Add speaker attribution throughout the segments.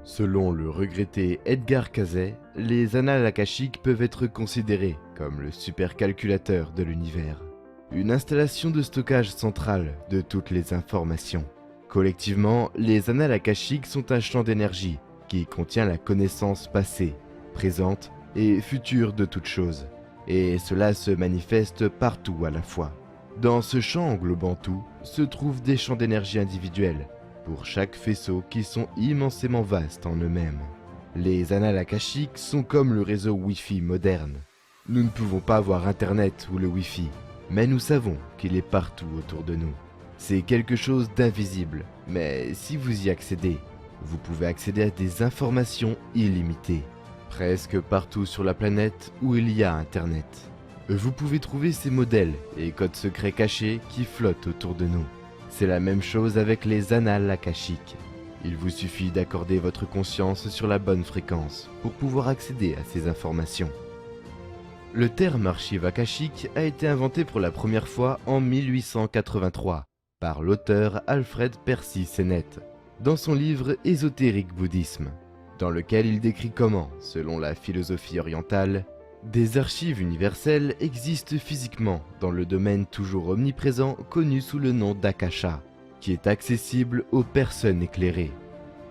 Speaker 1: Selon le regretté Edgar Cayce, les annales akashiques peuvent être considérés comme le supercalculateur de l'univers. Une installation de stockage centrale de toutes les informations. Collectivement, les annales akashiques sont un champ d'énergie qui contient la connaissance passée, présente et future de toutes choses. Et cela se manifeste partout à la fois. Dans ce champ englobant tout, se trouvent des champs d'énergie individuels, pour chaque faisceau qui sont immensément vastes en eux-mêmes. Les annales akashiques sont comme le réseau Wi-Fi moderne. Nous ne pouvons pas voir Internet ou le Wi-Fi, mais nous savons qu'il est partout autour de nous. C'est quelque chose d'invisible, mais si vous y accédez, vous pouvez accéder à des informations illimitées, presque partout sur la planète où il y a Internet. Vous pouvez trouver ces modèles et codes secrets cachés qui flottent autour de nous. C'est la même chose avec les annales akashiques. Il vous suffit d'accorder votre conscience sur la bonne fréquence pour pouvoir accéder à ces informations. Le terme archive akashique a été inventé pour la première fois en 1883 par l'auteur Alfred Percy Sennett dans son livre Ésotérique bouddhisme, dans lequel il décrit comment, selon la philosophie orientale, des archives universelles existent physiquement dans le domaine toujours omniprésent connu sous le nom d'Akasha, qui est accessible aux personnes éclairées.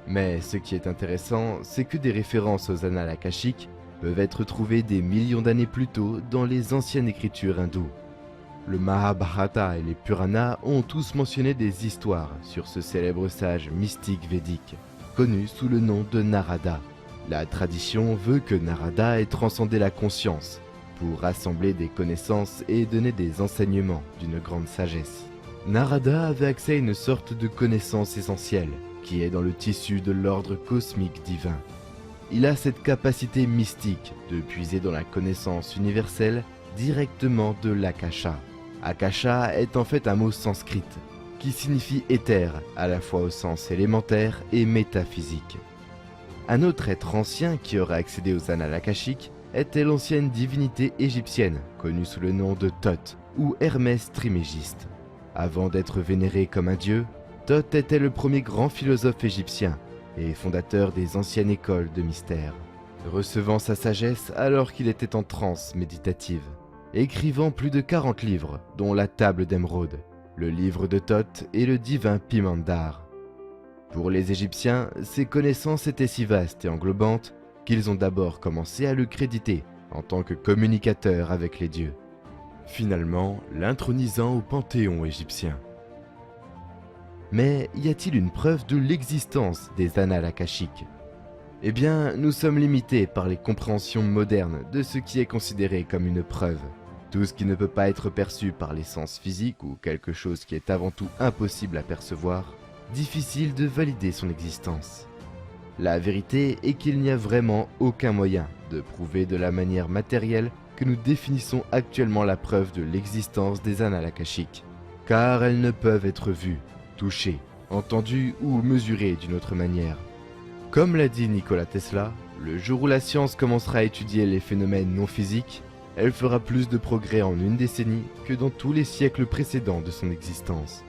Speaker 1: Mais ce qui est intéressant, c'est que des références aux annales akashiques peuvent être trouvées des millions d'années plus tôt dans les anciennes écritures hindoues. Le Mahabharata et les Puranas ont tous mentionné des histoires sur ce célèbre sage mystique védique, connu sous le nom de Narada. La tradition veut que Narada ait transcendé la conscience pour rassembler des connaissances et donner des enseignements d'une grande sagesse. Narada avait accès à une sorte de connaissance essentielle qui est dans le tissu de l'ordre cosmique divin. Il a cette capacité mystique de puiser dans la connaissance universelle directement de l'Akasha. Akasha est en fait un mot sanskrit qui signifie éther à la fois au sens élémentaire et métaphysique. Un autre être ancien qui aurait accédé aux annales akashiques était l'ancienne divinité égyptienne connue sous le nom de Thoth ou Hermès Trismégiste. Avant d'être vénéré comme un dieu, Thoth était le premier grand philosophe égyptien et fondateur des anciennes écoles de mystère, recevant sa sagesse alors qu'il était en transe méditative, écrivant plus de 40 livres dont la Table d'émeraude, le livre de Thoth et le divin Pimandar. Pour les Égyptiens, ces connaissances étaient si vastes et englobantes qu'ils ont d'abord commencé à le créditer en tant que communicateur avec les dieux, finalement l'intronisant au panthéon égyptien. Mais y a-t-il une preuve de l'existence des annales akashiques ? Eh bien, nous sommes limités par les compréhensions modernes de ce qui est considéré comme une preuve. Tout ce qui ne peut pas être perçu par les sens physiques ou quelque chose qui est avant tout impossible à percevoir, difficile de valider son existence. La vérité est qu'il n'y a vraiment aucun moyen de prouver de la manière matérielle que nous définissons actuellement la preuve de l'existence des annales akashiques, car elles ne peuvent être vues, touchées, entendues ou mesurées d'une autre manière. Comme l'a dit Nikola Tesla, le jour où la science commencera à étudier les phénomènes non physiques, elle fera plus de progrès en une décennie que dans tous les siècles précédents de son existence.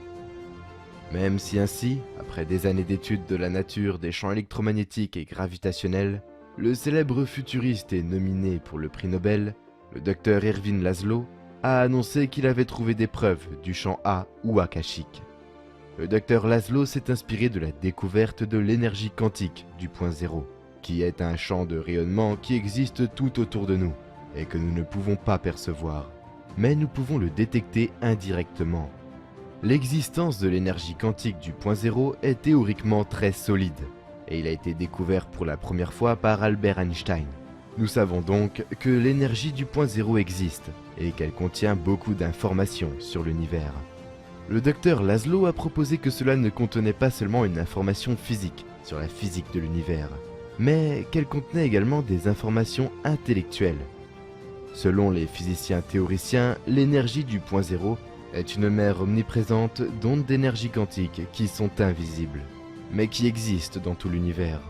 Speaker 1: Même si ainsi, après des années d'études de la nature des champs électromagnétiques et gravitationnels, le célèbre futuriste et nominé pour le prix Nobel, le Dr Erwin Laszlo, a annoncé qu'il avait trouvé des preuves du champ A ou akashique. Le Dr Laszlo s'est inspiré de la découverte de l'énergie quantique du point zéro, qui est un champ de rayonnement qui existe tout autour de nous et que nous ne pouvons pas percevoir, mais nous pouvons le détecter indirectement. L'existence de l'énergie quantique du point zéro est théoriquement très solide, et il a été découvert pour la première fois par Albert Einstein. Nous savons donc que l'énergie du point zéro existe, et qu'elle contient beaucoup d'informations sur l'univers. Le docteur Laszlo a proposé que cela ne contenait pas seulement une information physique sur la physique de l'univers, mais qu'elle contenait également des informations intellectuelles. Selon les physiciens théoriciens, l'énergie du point zéro est une mer omniprésente d'ondes d'énergie quantique qui sont invisibles, mais qui existent dans tout l'univers.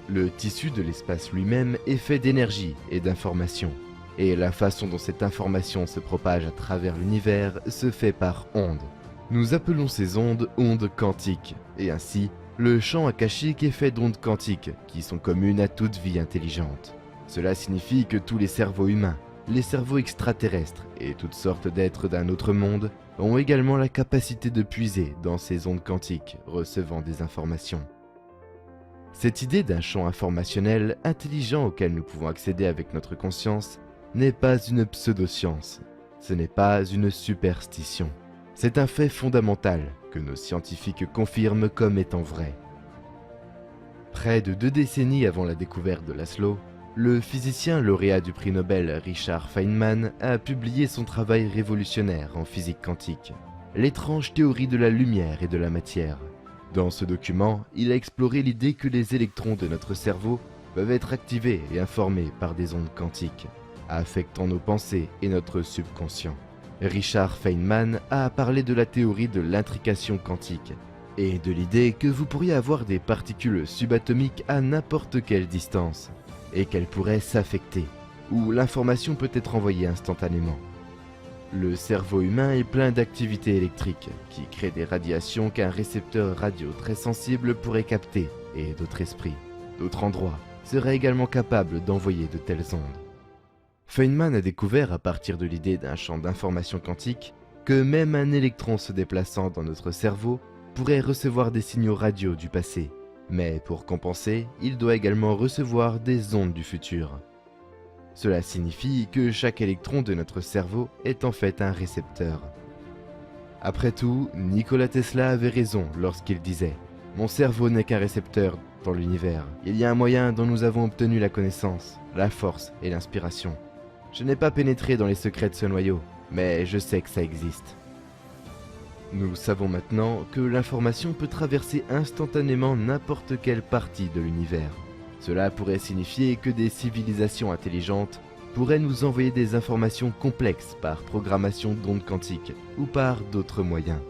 Speaker 1: Le tissu de l'espace lui-même est fait d'énergie et d'information, et la façon dont cette information se propage à travers l'univers se fait par ondes. Nous appelons ces ondes quantiques, et ainsi, Le champ akashique est fait d'ondes quantiques qui sont communes à toute vie intelligente. Cela signifie que tous les cerveaux humains, les cerveaux extraterrestres et toutes sortes d'êtres d'un autre monde ont également la capacité de puiser dans ces ondes quantiques recevant des informations. Cette idée d'un champ informationnel intelligent auquel nous pouvons accéder avec notre conscience n'est pas une pseudo-science, ce n'est pas une superstition. C'est un fait fondamental que nos scientifiques confirment comme étant vrai. Près de 2 décennies avant la découverte de Laszlo, le physicien lauréat du prix Nobel Richard Feynman a publié son travail révolutionnaire en physique quantique, l'étrange théorie de la lumière et de la matière. Dans ce document, il a exploré l'idée que les électrons de notre cerveau peuvent être activés et informés par des ondes quantiques, affectant nos pensées et notre subconscient. Richard Feynman a parlé de la théorie de l'intrication quantique et de l'idée que vous pourriez avoir des particules subatomiques à n'importe quelle distance et qu'elles pourraient s'affecter, ou l'information peut être envoyée instantanément. Le cerveau humain est plein d'activités électriques qui créent des radiations qu'un récepteur radio très sensible pourrait capter et d'autres esprits, d'autres endroits, seraient également capables d'envoyer de telles ondes. Feynman a découvert à partir de l'idée d'un champ d'information quantique que même un électron se déplaçant dans notre cerveau pourrait recevoir des signaux radio du passé, mais pour compenser, il doit également recevoir des ondes du futur. Cela signifie que chaque électron de notre cerveau est en fait un récepteur. Après tout, Nikola Tesla avait raison lorsqu'il disait « Mon cerveau n'est qu'un récepteur dans l'univers. Il y a un moyen dont nous avons obtenu la connaissance, la force et l'inspiration. Je n'ai pas pénétré dans les secrets de ce noyau, mais je sais que ça existe. » Nous savons maintenant que l'information peut traverser instantanément n'importe quelle partie de l'univers. Cela pourrait signifier que des civilisations intelligentes pourraient nous envoyer des informations complexes par programmation d'ondes quantiques ou par d'autres moyens.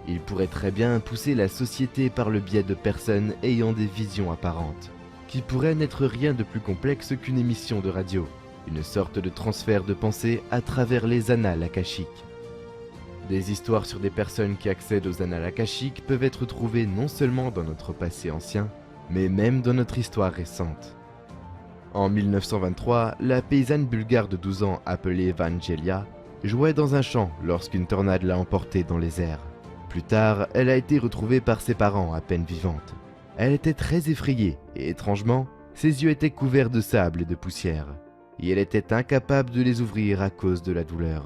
Speaker 1: Ils pourraient très bien pousser la société par le biais de personnes ayant des visions apparentes, qui pourraient n'être rien de plus complexe qu'une émission de radio, une sorte de transfert de pensée à travers les annales akashiques. Des histoires sur des personnes qui accèdent aux annales akashiques peuvent être trouvées non seulement dans notre passé ancien, mais même dans notre histoire récente. En 1923, la paysanne bulgare de 12 ans appelée Vangelia jouait dans un champ lorsqu'une tornade l'a emportée dans les airs. Plus tard, elle a été retrouvée par ses parents à peine vivante. Elle était très effrayée et étrangement, ses yeux étaient couverts de sable et de poussière, et elle était incapable de les ouvrir à cause de la douleur.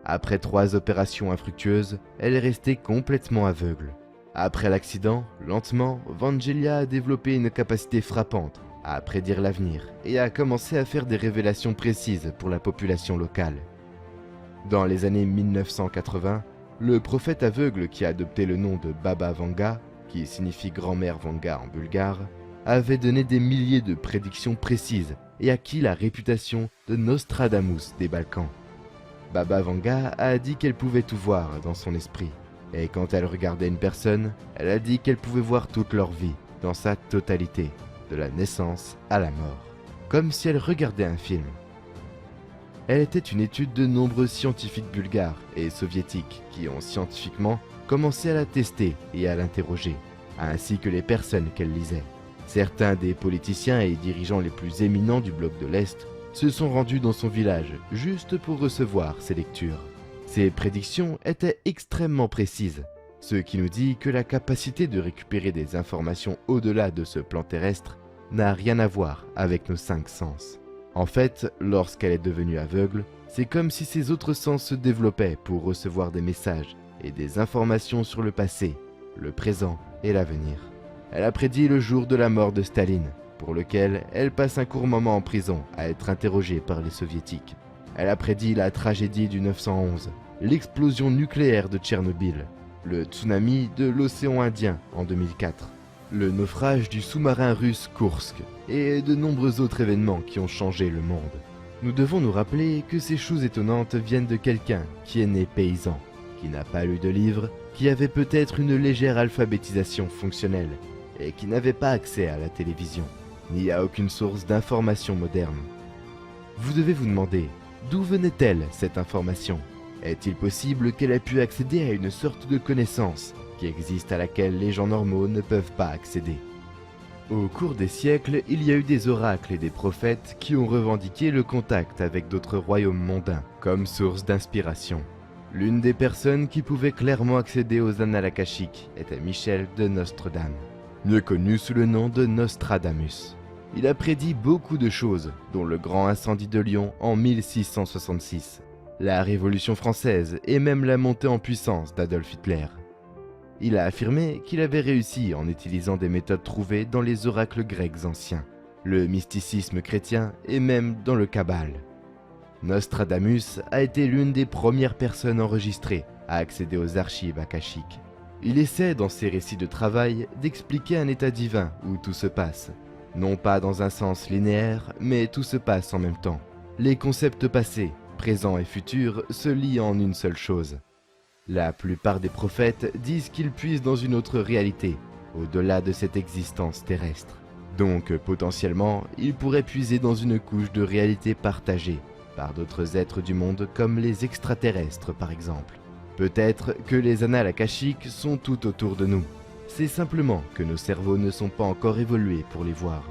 Speaker 1: Après 3 opérations infructueuses, elle est restée complètement aveugle. Après l'accident, lentement, Vangelia a développé une capacité frappante à prédire l'avenir et a commencé à faire des révélations précises pour la population locale. Dans les années 1980, le prophète aveugle qui a adopté le nom de Baba Vanga, qui signifie grand-mère Vanga en bulgare, avait donné des milliers de prédictions précises et acquis la réputation de Nostradamus des Balkans. Baba Vanga a dit qu'elle pouvait tout voir dans son esprit, et quand elle regardait une personne, elle a dit qu'elle pouvait voir toute leur vie, dans sa totalité, de la naissance à la mort, comme si elle regardait un film. Elle était une étude de nombreux scientifiques bulgares et soviétiques qui ont scientifiquement commencé à la tester et à l'interroger, ainsi que les personnes qu'elle lisait. Certains des politiciens et dirigeants les plus éminents du bloc de l'Est se sont rendus dans son village juste pour recevoir ses lectures. Ses prédictions étaient extrêmement précises, ce qui nous dit que la capacité de récupérer des informations au-delà de ce plan terrestre n'a rien à voir avec nos 5 sens. En fait, lorsqu'elle est devenue aveugle, c'est comme si ses autres sens se développaient pour recevoir des messages et des informations sur le passé, le présent et l'avenir. Elle a prédit le jour de la mort de Staline, pour lequel elle passe un court moment en prison à être interrogée par les soviétiques. Elle a prédit la tragédie du 911, l'explosion nucléaire de Tchernobyl, le tsunami de l'océan Indien en 2004, le naufrage du sous-marin russe Kursk et de nombreux autres événements qui ont changé le monde. Nous devons nous rappeler que ces choses étonnantes viennent de quelqu'un qui est né paysan, qui n'a pas lu de livres, qui avait peut-être une légère alphabétisation fonctionnelle et qui n'avait pas accès à la télévision, ni à aucune source d'information moderne. Vous devez vous demander, d'où venait-elle cette information ? Est-il possible qu'elle ait pu accéder à une sorte de connaissance qui existe à laquelle les gens normaux ne peuvent pas accéder. Au cours des siècles, il y a eu des oracles et des prophètes qui ont revendiqué le contact avec d'autres royaumes mondains comme source d'inspiration. L'une des personnes qui pouvait clairement accéder aux annales akashiques était Michel de Nostredame, mieux connu sous le nom de Nostradamus. Il a prédit beaucoup de choses, dont le grand incendie de Lyon en 1666, la Révolution française et même la montée en puissance d'Adolf Hitler. Il a affirmé qu'il avait réussi en utilisant des méthodes trouvées dans les oracles grecs anciens, le mysticisme chrétien et même dans le Kabbale. Nostradamus a été l'une des premières personnes enregistrées à accéder aux archives akashiques. Il essaie dans ses récits de travail d'expliquer un état divin où tout se passe, non pas dans un sens linéaire, mais tout se passe en même temps. Les concepts passés, présents et futurs se lient en une seule chose. La plupart des prophètes disent qu'ils puisent dans une autre réalité, au-delà de cette existence terrestre. Donc, potentiellement, ils pourraient puiser dans une couche de réalité partagée par d'autres êtres du monde comme les extraterrestres par exemple. Peut-être que les annales akashiques sont tout autour de nous. C'est simplement que nos cerveaux ne sont pas encore évolués pour les voir.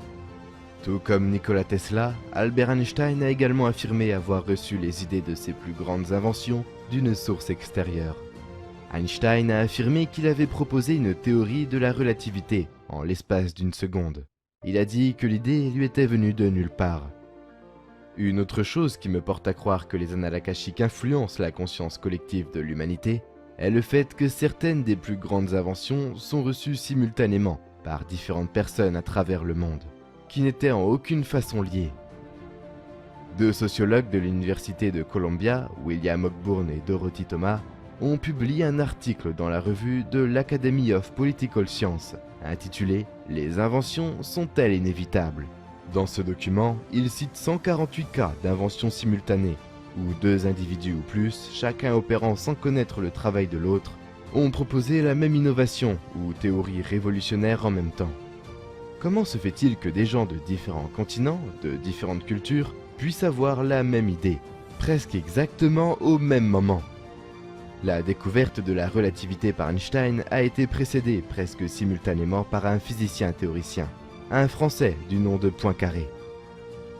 Speaker 1: Tout comme Nikola Tesla, Albert Einstein a également affirmé avoir reçu les idées de ses plus grandes inventions d'une source extérieure. Einstein a affirmé qu'il avait proposé une théorie de la relativité en l'espace d'une seconde. Il a dit que l'idée lui était venue de nulle part. Une autre chose qui me porte à croire que les annales akashiques influencent la conscience collective de l'humanité est le fait que certaines des plus grandes inventions sont reçues simultanément par différentes personnes à travers le monde, qui n'étaient en aucune façon liées. Deux sociologues de l'université de Columbia, William Ogburn et Dorothy Thomas, ont publié un article dans la revue de l'Academy of Political Science, intitulé « Les inventions sont-elles inévitables ?» Dans ce document, ils citent 148 cas d'inventions simultanées, où deux individus ou plus, chacun opérant sans connaître le travail de l'autre, ont proposé la même innovation ou théorie révolutionnaire en même temps. Comment se fait-il que des gens de différents continents, de différentes cultures, puissent avoir la même idée, presque exactement au même moment ? La découverte de la relativité par Einstein a été précédée presque simultanément par un physicien théoricien, un Français du nom de Poincaré.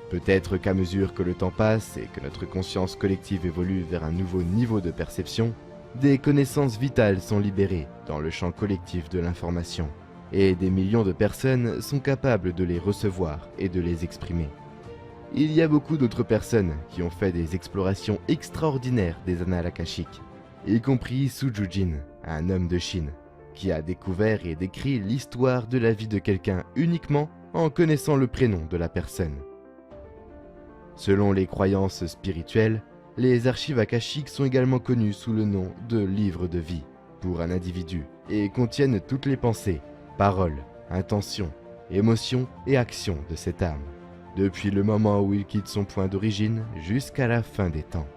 Speaker 1: Peut-être qu'à mesure que le temps passe et que notre conscience collective évolue vers un nouveau niveau de perception, des connaissances vitales sont libérées dans le champ collectif de l'information, et des millions de personnes sont capables de les recevoir et de les exprimer. Il y a beaucoup d'autres personnes qui ont fait des explorations extraordinaires des annales akashiques, y compris Su Jujin, un homme de Chine, qui a découvert et décrit l'histoire de la vie de quelqu'un uniquement en connaissant le prénom de la personne. Selon les croyances spirituelles, les archives akashiques sont également connues sous le nom de livres de vie pour un individu et contiennent toutes les pensées, paroles, intentions, émotions et actions de cette âme, depuis le moment où il quitte son point d'origine jusqu'à la fin des temps.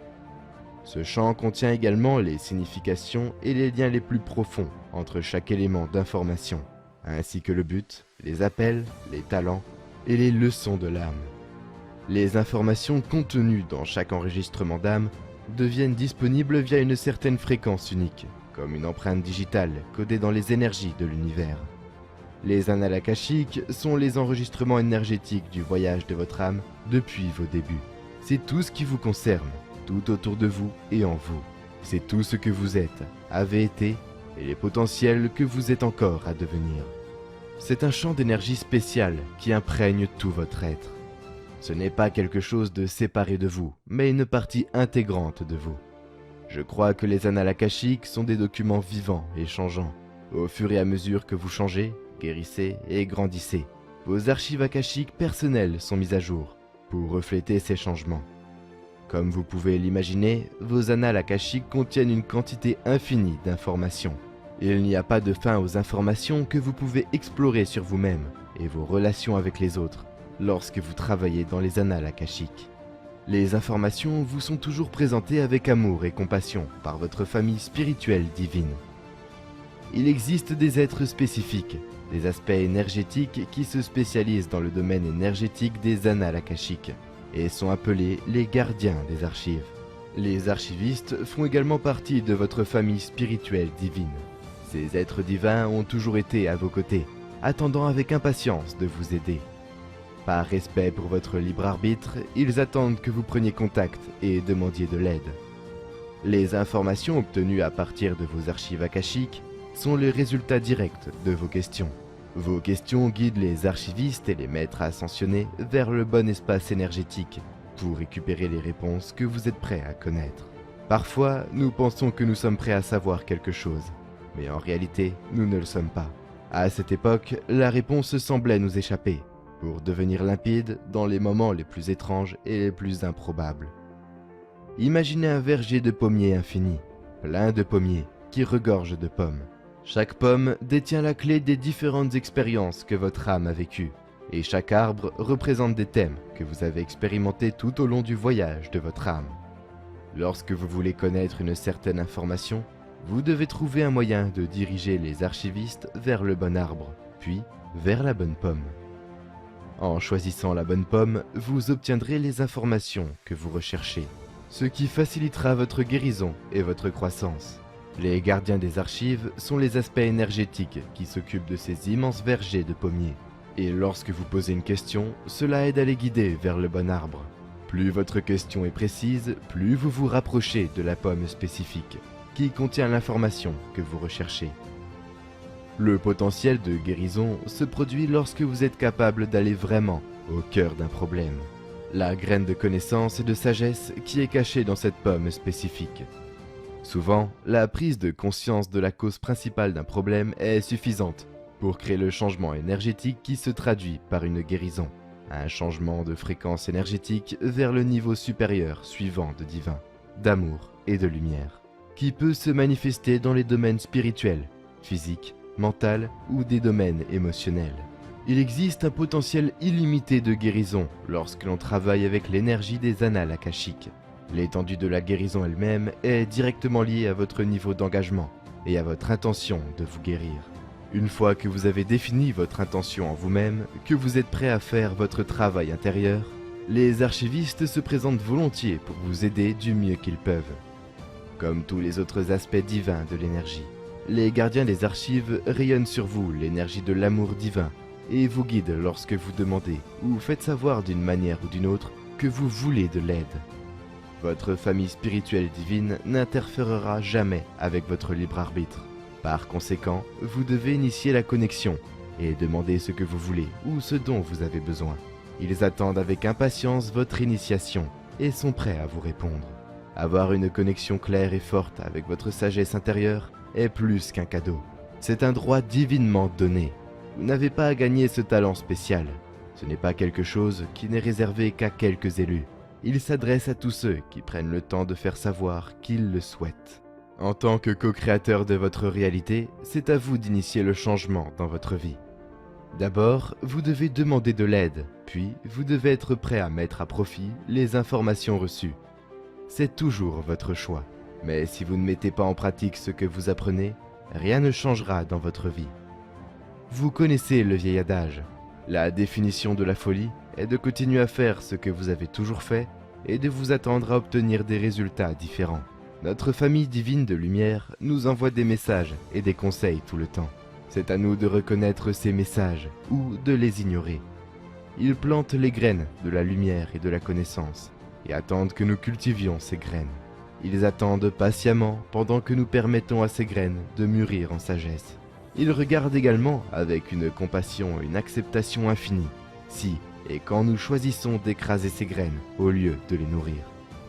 Speaker 1: Ce champ contient également les significations et les liens les plus profonds entre chaque élément d'information, ainsi que le but, les appels, les talents et les leçons de l'âme. Les informations contenues dans chaque enregistrement d'âme deviennent disponibles via une certaine fréquence unique, comme une empreinte digitale codée dans les énergies de l'univers. Les annales akashiques sont les enregistrements énergétiques du voyage de votre âme depuis vos débuts. C'est tout ce qui vous concerne, tout autour de vous et en vous. C'est tout ce que vous êtes, avez été et les potentiels que vous êtes encore à devenir. C'est un champ d'énergie spécial qui imprègne tout votre être. Ce n'est pas quelque chose de séparé de vous, mais une partie intégrante de vous. Je crois que les annales akashiques sont des documents vivants et changeants. Au fur et à mesure que vous changez, guérissez et grandissez, vos archives akashiques personnelles sont mises à jour pour refléter ces changements. Comme vous pouvez l'imaginer, vos annales akashiques contiennent une quantité infinie d'informations. Il n'y a pas de fin aux informations que vous pouvez explorer sur vous-même et vos relations avec les autres lorsque vous travaillez dans les annales akashiques. Les informations vous sont toujours présentées avec amour et compassion par votre famille spirituelle divine. Il existe des êtres spécifiques, des aspects énergétiques qui se spécialisent dans le domaine énergétique des annales akashiques et sont appelés les gardiens des archives. Les archivistes font également partie de votre famille spirituelle divine. Ces êtres divins ont toujours été à vos côtés, attendant avec impatience de vous aider. Par respect pour votre libre arbitre, ils attendent que vous preniez contact et demandiez de l'aide. Les informations obtenues à partir de vos archives akashiques sont le résultat direct de vos questions. Vos questions guident les archivistes et les maîtres ascensionnés vers le bon espace énergétique pour récupérer les réponses que vous êtes prêts à connaître. Parfois, nous pensons que nous sommes prêts à savoir quelque chose, mais en réalité, nous ne le sommes pas. À cette époque, la réponse semblait nous échapper, pour devenir limpide dans les moments les plus étranges et les plus improbables. Imaginez un verger de pommiers infini, plein de pommiers qui regorgent de pommes. Chaque pomme détient la clé des différentes expériences que votre âme a vécues, et chaque arbre représente des thèmes que vous avez expérimentés tout au long du voyage de votre âme. Lorsque vous voulez connaître une certaine information, vous devez trouver un moyen de diriger les archivistes vers le bon arbre, puis vers la bonne pomme. En choisissant la bonne pomme, vous obtiendrez les informations que vous recherchez, ce qui facilitera votre guérison et votre croissance. Les gardiens des archives sont les aspects énergétiques qui s'occupent de ces immenses vergers de pommiers. Et lorsque vous posez une question, cela aide à les guider vers le bon arbre. Plus votre question est précise, plus vous vous rapprochez de la pomme spécifique, qui contient l'information que vous recherchez. Le potentiel de guérison se produit lorsque vous êtes capable d'aller vraiment au cœur d'un problème. La graine de connaissance et de sagesse qui est cachée dans cette pomme spécifique. Souvent, la prise de conscience de la cause principale d'un problème est suffisante pour créer le changement énergétique qui se traduit par une guérison. Un changement de fréquence énergétique vers le niveau supérieur suivant de divin, d'amour et de lumière, qui peut se manifester dans les domaines spirituels, physiques, mentaux ou des domaines émotionnels. Il existe un potentiel illimité de guérison lorsque l'on travaille avec l'énergie des annales akashiques. L'étendue de la guérison elle-même est directement liée à votre niveau d'engagement et à votre intention de vous guérir. Une fois que vous avez défini votre intention en vous-même, que vous êtes prêt à faire votre travail intérieur, les archivistes se présentent volontiers pour vous aider du mieux qu'ils peuvent. Comme tous les autres aspects divins de l'énergie, les gardiens des archives rayonnent sur vous l'énergie de l'amour divin et vous guident lorsque vous demandez ou faites savoir d'une manière ou d'une autre que vous voulez de l'aide. Votre famille spirituelle divine n'interférera jamais avec votre libre arbitre. Par conséquent, vous devez initier la connexion et demander ce que vous voulez ou ce dont vous avez besoin. Ils attendent avec impatience votre initiation et sont prêts à vous répondre. Avoir une connexion claire et forte avec votre sagesse intérieure est plus qu'un cadeau. C'est un droit divinement donné. Vous n'avez pas à gagner ce talent spécial. Ce n'est pas quelque chose qui n'est réservé qu'à quelques élus. Il s'adresse à tous ceux qui prennent le temps de faire savoir qu'ils le souhaitent. En tant que co-créateur de votre réalité, c'est à vous d'initier le changement dans votre vie. D'abord, vous devez demander de l'aide, puis vous devez être prêt à mettre à profit les informations reçues. C'est toujours votre choix. Mais si vous ne mettez pas en pratique ce que vous apprenez, rien ne changera dans votre vie. Vous connaissez le vieil adage. La définition de la folie est de continuer à faire ce que vous avez toujours fait et de vous attendre à obtenir des résultats différents. Notre famille divine de lumière nous envoie des messages et des conseils tout le temps. C'est à nous de reconnaître ces messages ou de les ignorer. Ils plantent les graines de la lumière et de la connaissance et attendent que nous cultivions ces graines. Ils attendent patiemment pendant que nous permettons à ces graines de mûrir en sagesse. Ils regardent également avec une compassion et une acceptation infinie, si et quand nous choisissons d'écraser ces graines au lieu de les nourrir.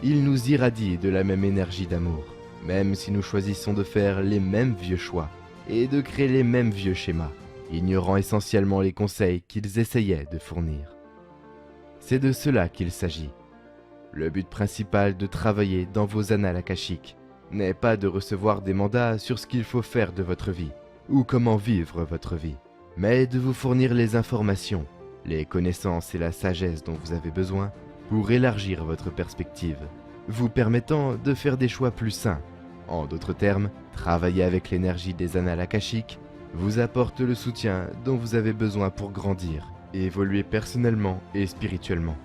Speaker 1: Ils nous irradient de la même énergie d'amour, même si nous choisissons de faire les mêmes vieux choix et de créer les mêmes vieux schémas, ignorant essentiellement les conseils qu'ils essayaient de fournir. C'est de cela qu'il s'agit. Le but principal de travailler dans vos annales akashiques n'est pas de recevoir des mandats sur ce qu'il faut faire de votre vie ou comment vivre votre vie, mais de vous fournir les informations, les connaissances et la sagesse dont vous avez besoin pour élargir votre perspective, vous permettant de faire des choix plus sains. En d'autres termes, travailler avec l'énergie des annales akashiques vous apporte le soutien dont vous avez besoin pour grandir et évoluer personnellement et spirituellement.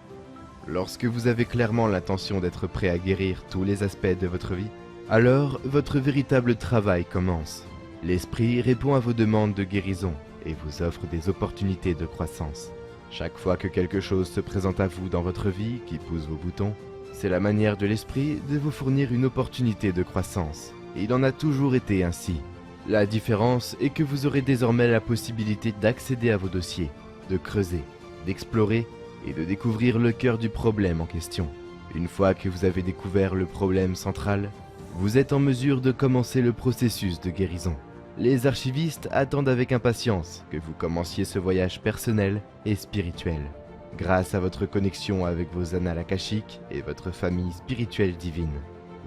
Speaker 1: Lorsque vous avez clairement l'intention d'être prêt à guérir tous les aspects de votre vie, alors votre véritable travail commence. L'esprit répond à vos demandes de guérison et vous offre des opportunités de croissance. Chaque fois que quelque chose se présente à vous dans votre vie qui pousse vos boutons, c'est la manière de l'esprit de vous fournir une opportunité de croissance. Et il en a toujours été ainsi. La différence est que vous aurez désormais la possibilité d'accéder à vos dossiers, de creuser, d'explorer et de découvrir le cœur du problème en question. Une fois que vous avez découvert le problème central, vous êtes en mesure de commencer le processus de guérison. Les archivistes attendent avec impatience que vous commenciez ce voyage personnel et spirituel. Grâce à votre connexion avec vos annales akashiques et votre famille spirituelle divine,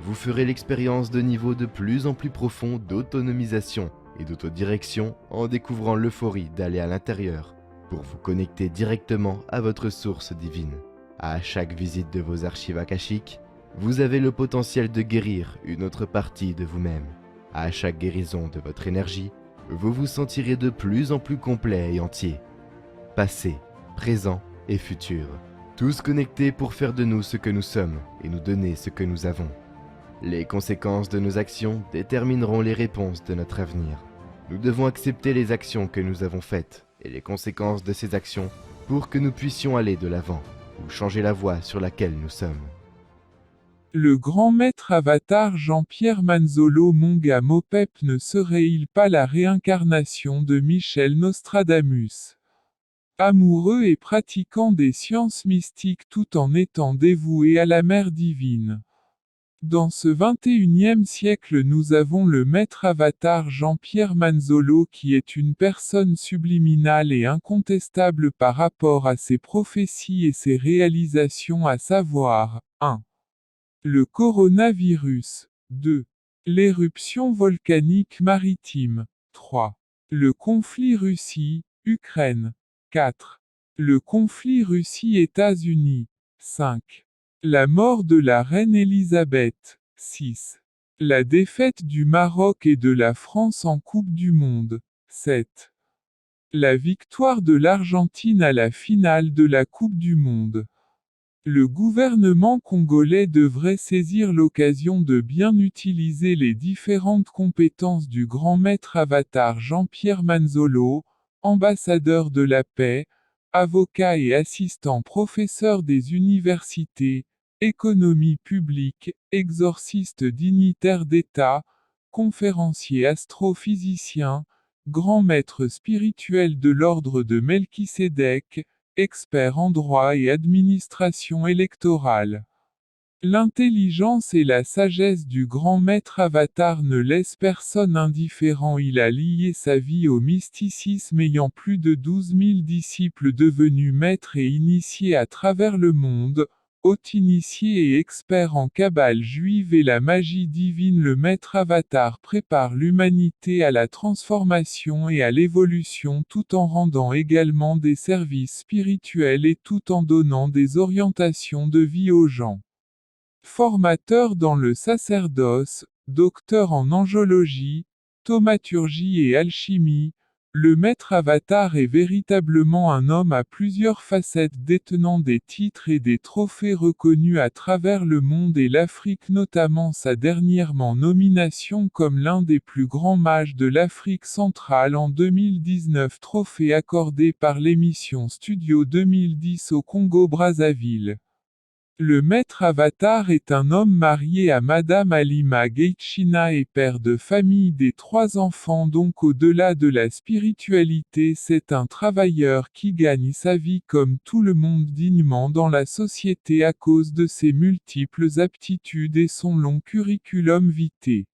Speaker 1: vous ferez l'expérience de niveaux de plus en plus profonds d'autonomisation et d'autodirection en découvrant l'euphorie d'aller à l'intérieur pour vous connecter directement à votre source divine. À chaque visite de vos archives akashiques, vous avez le potentiel de guérir une autre partie de vous-même. À chaque guérison de votre énergie, vous vous sentirez de plus en plus complet et entier. Passé, présent et futur, tous connectés pour faire de nous ce que nous sommes et nous donner ce que nous avons. Les conséquences de nos actions détermineront les réponses de notre avenir. Nous devons accepter les actions que nous avons faites et les conséquences de ces actions pour que nous puissions aller de l'avant ou changer la voie sur laquelle nous sommes.
Speaker 2: Le grand maître avatar Jean-Pierre Manzolo Monga Mopep ne serait-il pas la réincarnation de Michel Nostradamus? Amoureux et pratiquant des sciences mystiques tout en étant dévoué à la mère divine. Dans ce 21e siècle, nous avons le maître avatar Jean-Pierre Manzolo qui est une personne subliminale et incontestable par rapport à ses prophéties et ses réalisations, à savoir 1. Le coronavirus. 2. L'éruption volcanique maritime. 3. Le conflit Russie-Ukraine. 4. Le conflit Russie-États-Unis. 5. La mort de la reine Élisabeth. 6. La défaite du Maroc et de la France en Coupe du Monde. 7. La victoire de l'Argentine à la finale de la Coupe du Monde. Le gouvernement congolais devrait saisir l'occasion de bien utiliser les différentes compétences du grand maître avatar Jean-Pierre Manzolo, ambassadeur de la paix, avocat et assistant professeur des universités, économie publique, exorciste dignitaire d'État, conférencier astrophysicien, grand maître spirituel de l'ordre de Melchisédek, expert en droit et administration électorale. L'intelligence et la sagesse du grand maître avatar ne laissent personne indifférent. Il a lié sa vie au mysticisme, ayant plus de 12 000 disciples devenus maîtres et initiés à travers le monde, haut initié et expert en kabbale juive et la magie divine. Le maître avatar prépare l'humanité à la transformation et à l'évolution tout en rendant également des services spirituels et tout en donnant des orientations de vie aux gens. Formateur dans le sacerdoce, docteur en angiologie, thaumaturgie et alchimie, le maître avatar est véritablement un homme à plusieurs facettes, détenant des titres et des trophées reconnus à travers le monde et l'Afrique, notamment sa dernièrement nomination comme l'un des plus grands mages de l'Afrique centrale en 2019, trophée accordé par l'émission Studio 2010 au Congo-Brazzaville. Le maître avatar est un homme marié à Madame Halima Geichina et père de famille des 3 enfants. Donc au-delà de la spiritualité, c'est un travailleur qui gagne sa vie comme tout le monde dignement dans la société à cause de ses multiples aptitudes et son long curriculum vitae.